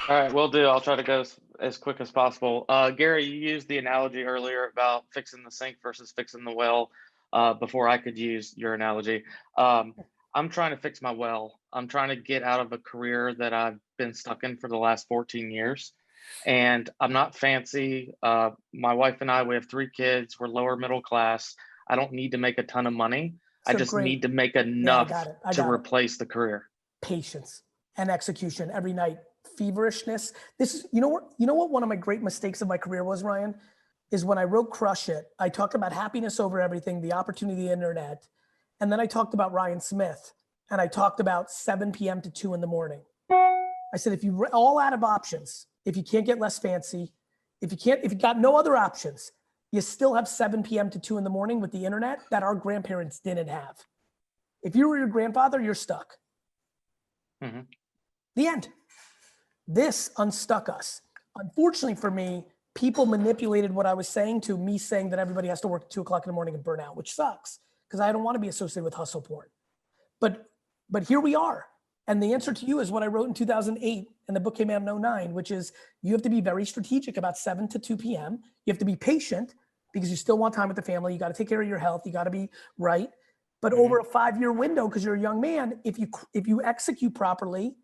All right, will do. I'll try to go as quick as possible. Gary, you used the analogy earlier about fixing the sink versus fixing the well before I could use your analogy. I'm trying to fix my well. I'm trying to get out of a career that I've been stuck in for the last 14 years. And I'm not fancy. My wife and I, we have 3 kids. We're lower middle class. I don't need to make a ton of money. I So just great. need to make Yeah, I enough got it. I to got it. replace the career. Patience and execution every night. Feverishness. This is, you know what one of my great mistakes of my career was, Ryan, is when I wrote Crush It, I talked about happiness over everything, the opportunity of the internet. And then I talked about Ryan Smith, and I talked about 7 p.m. to 2 in the morning. I said, if you all out of options, if you can't get less fancy, if you got no other options, you still have 7 p.m. to 2 in the morning with the internet that our grandparents didn't have. If you were your grandfather, you're stuck. Mm-hmm. The end. This unstuck us. Unfortunately for me, people manipulated what I was saying to me saying that everybody has to work at 2 o'clock in the morning and burn out, which sucks because I don't want to be associated with hustle porn. But here we are. And the answer to you is what I wrote in 2008 and the book came out in 2009, which is you have to be very strategic about 7 to 2 p.m. You have to be patient because you still want time with the family. You got to take care of your health. You got to be right. But over a 5-year window, because you're a young man, if you execute properly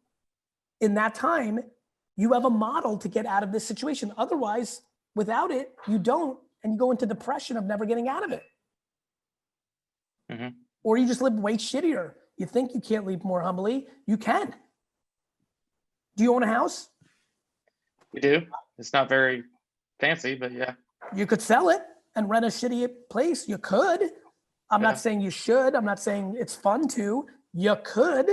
in that time, you have a model to get out of this situation. Otherwise, without it, you don't, and you go into depression of never getting out of it. Mm-hmm. Or you just live way shittier. You think you can't live more humbly. You can. Do you own a house? We do. It's not very fancy, but yeah. You could sell it and rent a shitty place. You could. I'm not saying you should. I'm not saying it's fun to. You could.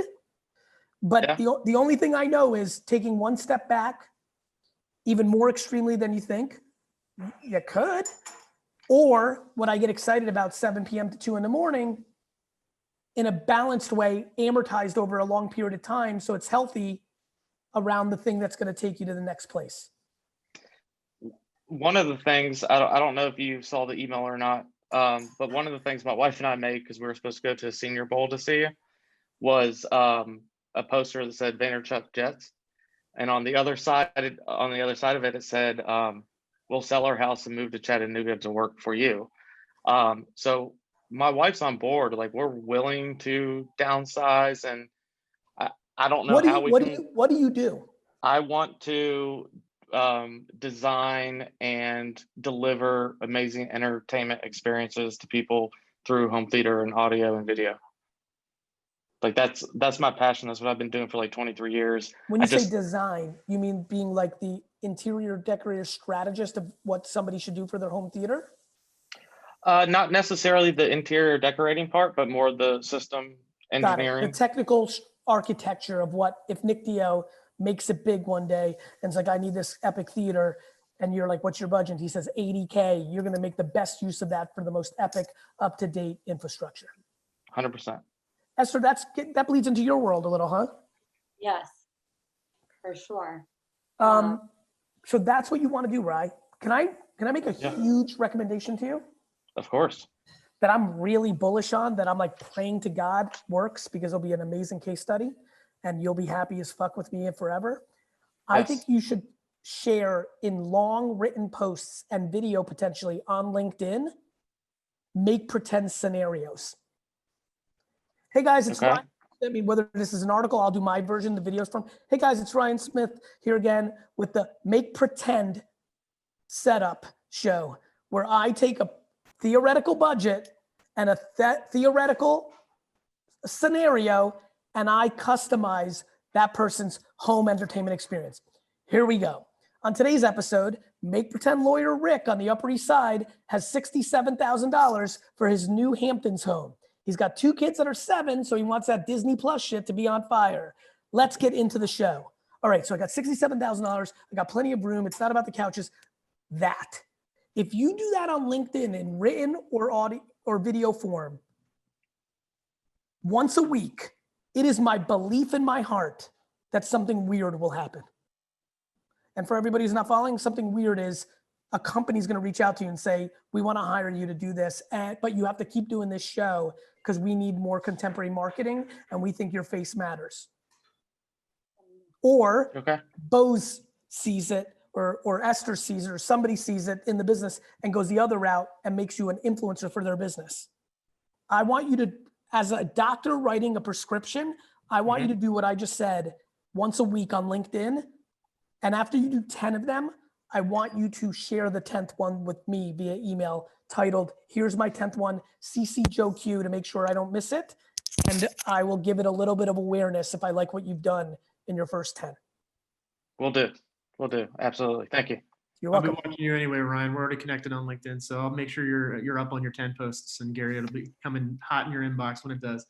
But the only thing I know is taking one step back, even more extremely than you think. You could. Or what I get excited about 7 p.m. to 2 in the morning in a balanced way, amortized over a long period of time. So it's healthy around the thing that's going to take you to the next place. One of the things, I don't know if you saw the email or not, but one of the things my wife and I made, because we were supposed to go to a Senior Bowl to see you, was a poster that said Vaynerchuk Jets. And on the other side of it, it said, we'll sell our house and move to Chattanooga to work for you. So my wife's on board. Like, we're willing to downsize, and I don't know what do you do? I want to design and deliver amazing entertainment experiences to people through home theater and audio and video. Like that's my passion. That's what I've been doing for like 23 years. When you say design, you mean being like the interior decorator strategist of what somebody should do for their home theater? Not necessarily the interior decorating part, but more the system engineering. Got it. The technical architecture of what if Nick Dio makes it big one day and it's like, I need this epic theater. And you're like, what's your budget? He says $80K. You're going to make the best use of that for the most epic, up-to-date infrastructure. 100%. Esther, that bleeds into your world a little, huh? Yes, for sure. So that's what you want to do, right? Can I make a huge recommendation to you? Of course. That I'm really bullish on, that I'm like praying to God works, because it'll be an amazing case study and you'll be happy as fuck with me forever. Yes. I think you should share in long written posts and video potentially on LinkedIn, make pretend scenarios. Hey guys, it's Ryan. I mean, whether this is an article, I'll do my version, the videos from. Hey guys, it's Ryan Smith here again with the Make Pretend setup show, where I take a theoretical budget and a theoretical scenario and I customize that person's home entertainment experience. Here we go. On today's episode, Make Pretend lawyer Rick on the Upper East Side has $67,000 for his new Hamptons home. He's got 2 kids that are 7, so he wants that Disney Plus shit to be on fire. Let's get into the show. All right, so I got $67,000. I got plenty of room. It's not about the couches. That. If you do that on LinkedIn in written or audio or video form, once a week, it is my belief in my heart that something weird will happen. And for everybody who's not following, something weird is a company's going to reach out to you and say, we want to hire you to do this, but you have to keep doing this show because we need more contemporary marketing and we think your face matters. or Okay. Bose sees it, or Esther sees it, or somebody sees it in the business and goes the other route and makes you an influencer for their business. I want you to, as a doctor writing a prescription, I want you to do what I just said once a week on LinkedIn. And after you do 10 of them, I want you to share the 10th one with me via email titled, here's my 10th one, CC Joe Q to make sure I don't miss it. And I will give it a little bit of awareness if I like what you've done in your first 10. We'll do. We'll do. Absolutely. Thank you. You're I'll be welcome. watching you anyway, Ryan. We're already connected on LinkedIn, so I'll make sure you're up on your 10 posts, and Gary, it'll be coming hot in your inbox when it does.